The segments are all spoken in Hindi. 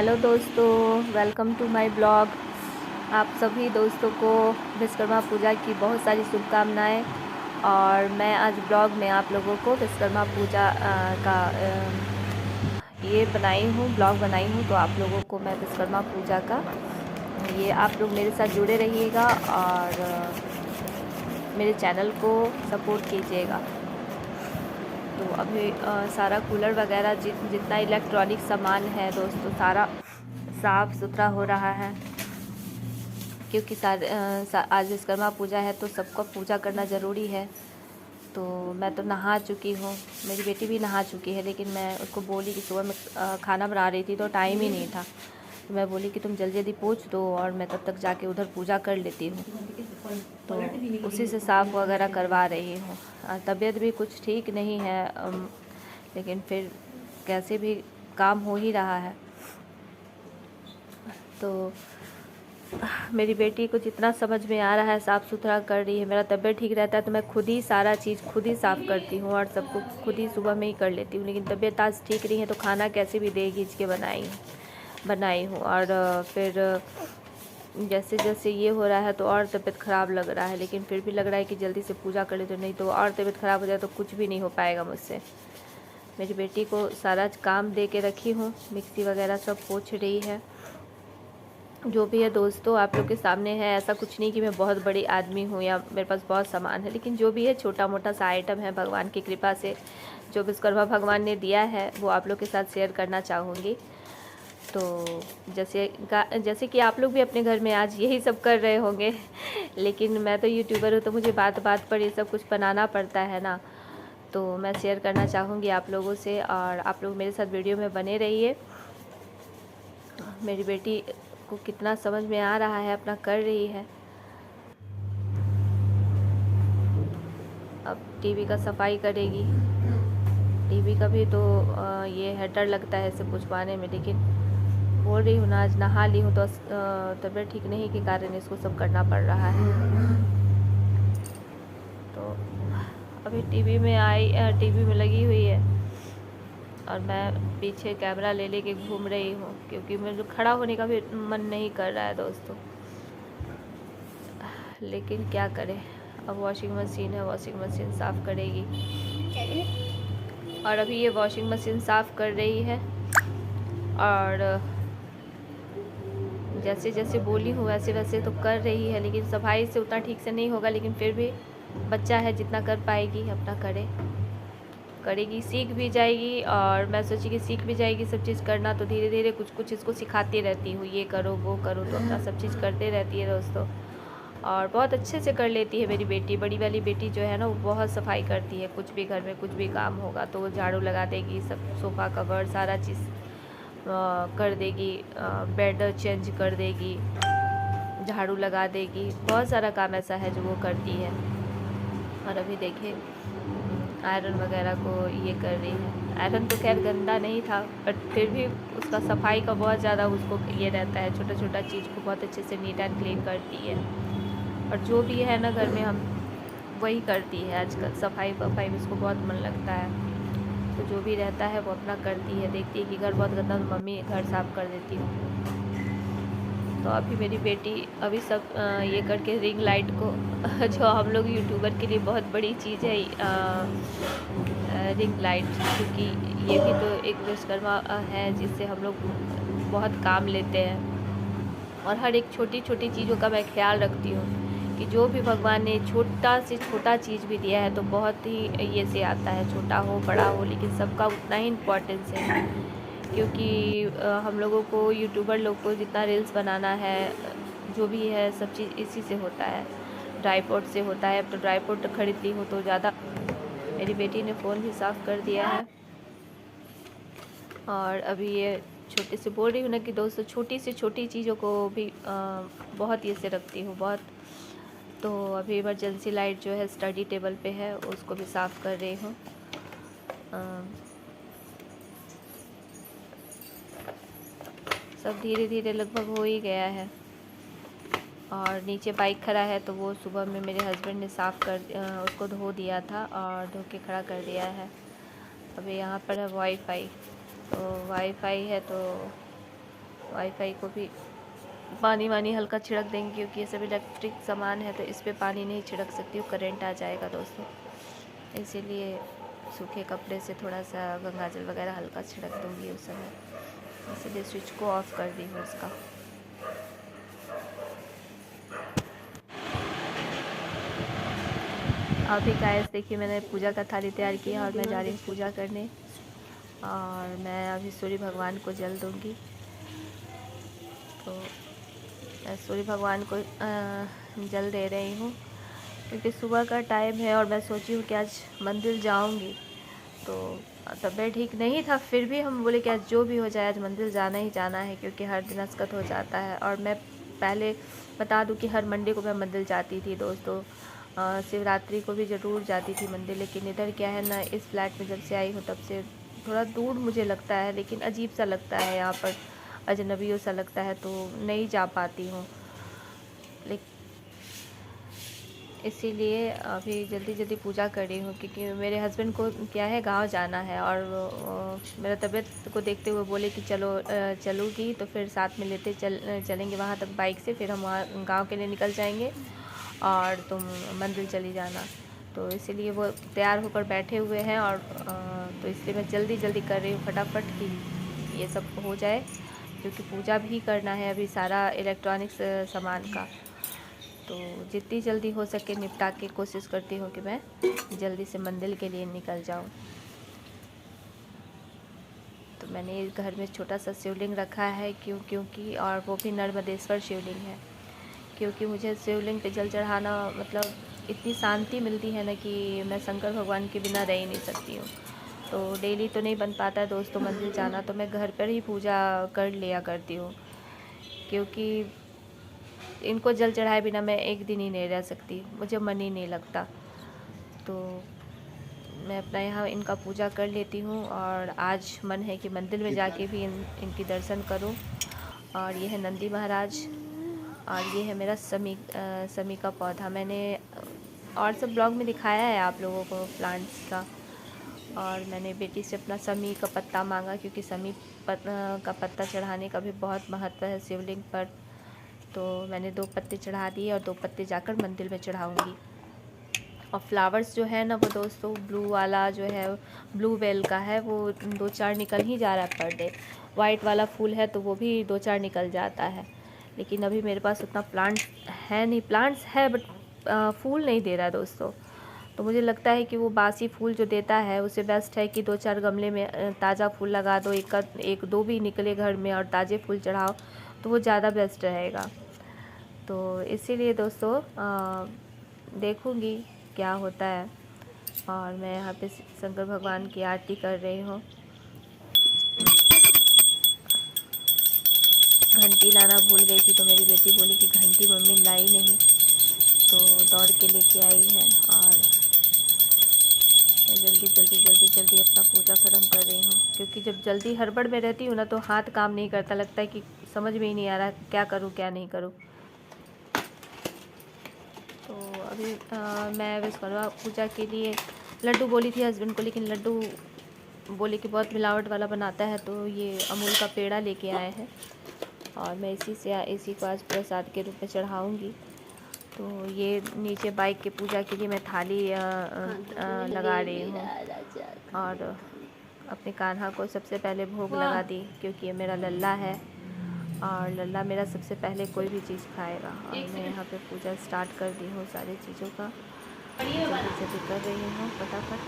हेलो दोस्तों, वेलकम टू माय ब्लॉग। आप सभी दोस्तों को विश्वकर्मा पूजा की बहुत सारी शुभकामनाएं। और मैं आज ब्लॉग में आप लोगों को विश्वकर्मा पूजा का ये बनाई हूँ, ब्लॉग बनाई हूँ। तो आप लोगों को मैं विश्वकर्मा पूजा का ये आप लोग मेरे साथ जुड़े रहिएगा और मेरे चैनल को सपोर्ट कीजिएगा। तो अभी सारा कूलर वगैरह जितना इलेक्ट्रॉनिक सामान है दोस्तों, सारा साफ़ सुथरा हो रहा है, क्योंकि आज विश्वकर्मा पूजा है तो सबको पूजा करना ज़रूरी है। तो मैं तो नहा चुकी हूँ, मेरी बेटी भी नहा चुकी है, लेकिन मैं उसको बोली कि सुबह में खाना बना रही थी तो टाइम ही नहीं था। तो मैं बोली कि तुम जल्दी जल्दी पोंछ दो और मैं तब तक जाके उधर पूजा कर लेती हूँ। तो उसी से साफ़ वगैरह करवा रही हूँ। तबीयत भी कुछ ठीक नहीं है, लेकिन फिर कैसे भी काम हो ही रहा है। तो मेरी बेटी को जितना समझ में आ रहा है साफ़ सुथरा कर रही है। मेरा तबीयत ठीक रहता है तो मैं खुद ही सारा चीज़ खुद ही साफ़ करती हूँ और सबको खुद ही सुबह में ही कर लेती हूँ। लेकिन तबीयत आज ठीक नहीं है तो खाना कैसे भी दे खींच के बनाई हूँ। और फिर जैसे जैसे ये हो रहा है तो और तबीयत ख़राब लग रहा है, लेकिन फिर भी लग रहा है कि जल्दी से पूजा कर ले, तो नहीं तो और तबीयत ख़राब हो जाए तो कुछ भी नहीं हो पाएगा मुझसे। मेरी बेटी को सारा काम दे के रखी हूँ, मिक्सी वगैरह सब पोंछ रही है। जो भी है दोस्तों, आप लोग के सामने है। ऐसा कुछ नहीं कि मैं बहुत बड़ी आदमी हूँ या मेरे पास बहुत सामान है, लेकिन जो भी है छोटा मोटा सा आइटम है, भगवान की कृपा से जो विश्वकर्मा भगवान ने दिया है वो आप लोग के साथ शेयर करना चाहूँगी। तो जैसे कि आप लोग भी अपने घर में आज यही सब कर रहे होंगे लेकिन मैं तो यूट्यूबर हूँ तो मुझे बात बात पर ये सब कुछ बनाना पड़ता है ना। तो मैं शेयर करना चाहूँगी आप लोगों से, और आप लोग मेरे साथ वीडियो में बने रहिए। मेरी बेटी को कितना समझ में आ रहा है, अपना कर रही है। अब टीवी का सफाई करेगी। टीवी का भी तो ये है, डर लगता है इसे पूछवाने में, लेकिन बोल रही हूँ ना, आज नहा ली हूँ तो तबीयत ठीक नहीं के कारण इसको सब करना पड़ रहा है। तो अभी टीवी में लगी हुई है और मैं पीछे कैमरा ले लेके घूम रही हूँ, क्योंकि मुझे खड़ा होने का भी मन नहीं कर रहा है दोस्तों। लेकिन क्या करें, अब वॉशिंग मशीन है, वॉशिंग मशीन साफ़ करेगी। और अभी ये वॉशिंग मशीन साफ़ कर रही है, और जैसे जैसे बोली हूँ वैसे वैसे तो कर रही है, लेकिन सफाई से उतना ठीक से नहीं होगा। लेकिन फिर भी बच्चा है, जितना कर पाएगी अपना करेगी, सीख भी जाएगी। और मैं सोची कि सीख भी जाएगी सब चीज़ करना, तो धीरे धीरे कुछ कुछ इसको सिखाती रहती हूँ, ये करो वो करो, तो अपना सब चीज़ करते रहती है दोस्तों। और बहुत अच्छे से कर लेती है मेरी बेटी। बड़ी वाली बेटी जो है ना, वो बहुत सफाई करती है। कुछ भी घर में कुछ भी काम होगा तो वो झाड़ू लगा देगी, सब सोफ़ा कवर सारा चीज़ कर देगी, बेड चेंज कर देगी, झाड़ू लगा देगी। बहुत सारा काम ऐसा है जो वो करती है। और अभी देखिए आयरन वगैरह को ये कर रही है। आयरन तो खैर गंदा नहीं था, बट फिर भी उसका सफाई का बहुत ज़्यादा उसको ये रहता है। छोटा छोटा चीज़ को बहुत अच्छे से नीट एंड क्लीन करती है। और जो भी है ना घर में, हम वही करती है आजकल। सफाई वफाई में उसको बहुत मन लगता है, तो जो भी रहता है वो अपना करती है। देखती है कि घर बहुत गंदा तो मम्मी घर साफ़ कर देती हूँ। तो अभी मेरी बेटी अभी सब ये करके रिंग लाइट को जो हम लोग यूट्यूबर के लिए बहुत बड़ी चीज़ है, रिंग लाइट, क्योंकि ये भी तो एक विश्वकर्मा है जिससे हम लोग बहुत काम लेते हैं। और हर एक छोटी छोटी चीज़ों का मैं ख्याल रखती हूँ कि जो भी भगवान ने छोटा से छोटा चीज़ भी दिया है तो बहुत ही ये से आता है, छोटा हो बड़ा हो, लेकिन सबका उतना ही इम्पोर्टेंस है। क्योंकि हम लोगों को, यूट्यूबर लोग को जितना रील्स बनाना है, जो भी है सब चीज़ इसी से होता है, ड्राईपोर्ट से होता है। अब तो ड्राईपोर्ट खरीद ली हो तो ज़्यादा। मेरी बेटी ने फ़ोन भी साफ़ कर दिया है। और अभी ये छोटे से बोल रही हूँ ना कि दोस्तों, छोटी से छोटी चीज़ों को भी बहुत ये से रखती हूँ बहुत। तो अभी इमरजेंसी लाइट जो है स्टडी टेबल पे है, उसको भी साफ़ कर रही हूँ। सब धीरे धीरे लगभग हो ही गया है। और नीचे बाइक खड़ा है तो वो सुबह में मेरे हस्बैंड ने उसको धो दिया था और धो के खड़ा कर दिया है। अभी यहाँ पर है वाईफाई, तो वाईफाई है तो वाईफाई को भी पानी वानी हल्का छिड़क देंगे, क्योंकि ये सब इलेक्ट्रिक सामान है तो इस पर पानी नहीं छिड़क सकती हूँ, करंट आ जाएगा दोस्तों। इसीलिए सूखे कपड़े से थोड़ा सा गंगाजल वगैरह हल्का छिड़क दूँगी उस समय, इसीलिए स्विच को ऑफ़ कर दी हूँ उसका। अभी गाइस देखिए मैंने पूजा का थाली तैयार किया और मैं जा रही हूँ पूजा करने, और मैं अभी सूर्य भगवान को जल दूँगी। तो मैं सूर्य भगवान को जल दे रही हूँ, क्योंकि सुबह का टाइम है और मैं सोची हूँ कि आज मंदिर जाऊँगी। तो तबीयत ठीक नहीं था, फिर भी हम बोले कि आज जो भी हो जाए आज मंदिर जाना ही जाना है, क्योंकि हर दिन असकत हो जाता है। और मैं पहले बता दूं कि हर मंडे को मैं मंदिर जाती थी दोस्तों, शिवरात्रि को भी ज़रूर जाती थी मंदिर। लेकिन इधर क्या है ना, इस फ्लैट में जब से आई हूँ तब से थोड़ा दूर मुझे लगता है, लेकिन अजीब सा लगता है यहाँ पर, अजनबियों सा लगता है, तो नहीं जा पाती हूँ। इसीलिए अभी जल्दी जल्दी पूजा कर रही हूँ, क्योंकि मेरे हस्बैंड को क्या है गांव जाना है, और मेरा तबीयत को देखते हुए बोले कि चलो चलूँगी तो फिर साथ में लेते चलेंगे वहाँ तक बाइक से, फिर हम वहाँ गांव के लिए निकल जाएंगे और तुम मंदिर चली जाना। तो इसीलिए वो तैयार होकर बैठे हुए हैं, और तो इसलिए मैं जल्दी जल्दी कर रही हूँ फटाफट कि ये सब हो जाए, क्योंकि पूजा भी करना है अभी सारा इलेक्ट्रॉनिक्स सामान का। तो जितनी जल्दी हो सके निपटा के कोशिश करती हूँ कि मैं जल्दी से मंदिर के लिए निकल जाऊँ। तो मैंने इस घर में छोटा सा शिवलिंग रखा है, क्योंकि और वो भी नर्मदेश्वर शिवलिंग है, क्योंकि मुझे शिवलिंग पे जल चढ़ाना मतलब इतनी शांति मिलती है ना कि मैं शंकर भगवान के बिना रह ही नहीं सकती हूँ। तो डेली तो नहीं बन पाता है दोस्तों मंदिर जाना, तो मैं घर पर ही पूजा कर लिया करती हूँ, क्योंकि इनको जल चढ़ाए बिना मैं एक दिन ही नहीं रह सकती, मुझे मन ही नहीं लगता। तो मैं अपना यहाँ इनका पूजा कर लेती हूँ, और आज मन है कि मंदिर में जाके भी इनकी दर्शन करूँ। और ये है नंदी महाराज, और ये है मेरा समी का पौधा। मैंने और सब ब्लॉग में दिखाया है आप लोगों को प्लांट्स का, और मैंने बेटी से अपना समी का पत्ता मांगा, क्योंकि समी का पत्ता चढ़ाने का भी बहुत महत्व है शिवलिंग पर। तो मैंने 2 पत्ते चढ़ा दिए, और 2 पत्ते जाकर मंदिर में चढ़ाऊँगी। और फ्लावर्स जो है ना वो दोस्तों, ब्लू वाला जो है ब्लू बेल का है, वो 2-4 निकल ही जा रहा है पर डे। वाइट वाला फूल है तो वो भी 2-4 निकल जाता है, लेकिन अभी मेरे पास उतना प्लांट्स है नहीं। प्लांट्स है बट फूल नहीं दे रहा है दोस्तों। तो मुझे लगता है कि वो बासी फूल जो देता है उससे बेस्ट है कि 2-4 गमले में ताज़ा फूल लगा दो, एक दो भी निकले घर में और ताज़े फूल चढ़ाओ तो वो ज़्यादा बेस्ट रहेगा। तो इसीलिए दोस्तों देखूँगी क्या होता है। और मैं यहाँ पे शंकर भगवान की आरती कर रही हूँ। घंटी लाना भूल गई थी, तो मेरी बेटी बोली कि घंटी मम्मी लाई नहीं, तो दौड़ के लेके आई है। और जल्दी अपना पूजा खत्म कर रही हूँ, क्योंकि जब जल्दी हड़बड़ में रहती हूँ ना तो हाथ काम नहीं करता, लगता है कि समझ में ही नहीं आ रहा क्या करूँ क्या नहीं करूँ। तो अभी मैं विश्वकर्मा पूजा के लिए लड्डू बोली थी हस्बैंड को, लेकिन लड्डू बोले कि बहुत मिलावट वाला बनाता है, तो ये अमूल का पेड़ा लेके आए हैं, और मैं इसी को आज प्रसाद के रूप में चढ़ाऊँगी। तो ये नीचे बाइक के पूजा के लिए मैं थाली लगा रही हूँ, और अपने कान्हा को सबसे पहले भोग लगा दी, क्योंकि ये मेरा लल्ला है, और लल्ला मेरा सबसे पहले कोई भी चीज़ खाएगा। और मैं यहाँ पे पूजा स्टार्ट कर दी हूँ सारी चीज़ों का, जल्दी कर रही हूँ फटाफट।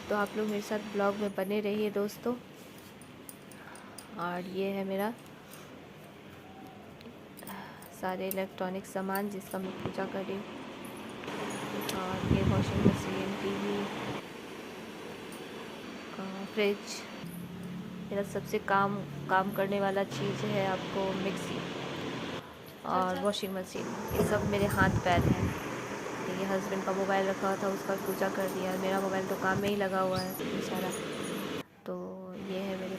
तो आप लोग मेरे साथ ब्लॉग में बने रहिए दोस्तों। और ये है मेरा सारे इलेक्ट्रॉनिक सामान जिसका मैं पूजा कर रही हूँ। और ये वॉशिंग मशीन, टीवी, फ्रिज, मेरा सबसे काम करने वाला चीज़ है आपको मिक्सी और वॉशिंग मशीन, ये सब मेरे हाथ पैर हैं। ये हस्बैंड का मोबाइल रखा हुआ था, उसका पूजा कर दिया। मेरा मोबाइल तो काम में ही लगा हुआ है बेचारा। तो ये है मेरे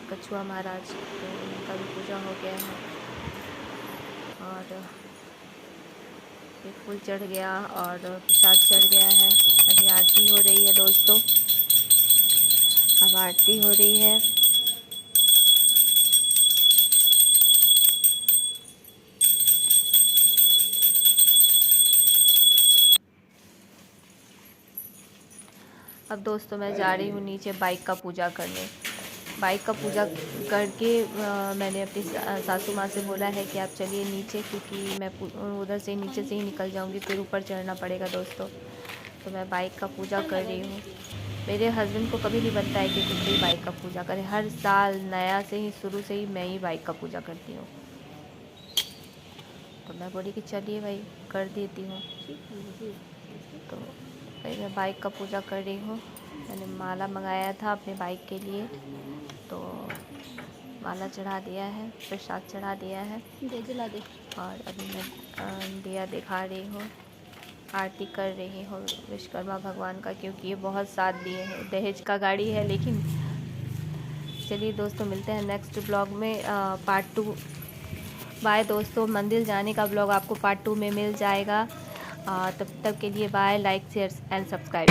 कछुआ महाराज, तो उनका भी पूजा हो गया है। और एक फूल चढ़ गया और प्रसाद चढ़ गया है। अभी आरती हो रही है दोस्तों, अब आरती हो रही है। अब दोस्तों मैं जा रही हूँ नीचे बाइक का पूजा करने। बाइक का पूजा करके मैंने अपनी सासू माँ से बोला है कि आप चलिए नीचे, क्योंकि मैं उधर से नीचे से ही निकल जाऊँगी, फिर ऊपर चढ़ना पड़ेगा दोस्तों। तो मैं बाइक का पूजा कर रही हूँ। मेरे हस्बैंड को कभी नहीं बनता है कि खुद ही बाइक का पूजा करें। हर साल नया से ही, शुरू से ही मैं ही बाइक का पूजा करती हूँ। तो मैं बोली कि चलिए भाई कर देती हूँ। तो भाई मैं बाइक का पूजा कर रही हूँ। मैंने माला मंगाया था अपने बाइक के लिए, तो माला चढ़ा दिया है, प्रसाद चढ़ा दिया है, जला दे। और अभी मैं दिया दिखा रही हूँ, आरती कर रही हूँ विश्वकर्मा भगवान का, क्योंकि ये बहुत साथ दिए हैं। दहेज का गाड़ी है, लेकिन चलिए दोस्तों मिलते हैं नेक्स्ट ब्लॉग में पार्ट 2। बाय दोस्तों, मंदिर जाने का ब्लॉग आपको पार्ट 2 में मिल जाएगा। तब तक के लिए bye. Like share and subscribe.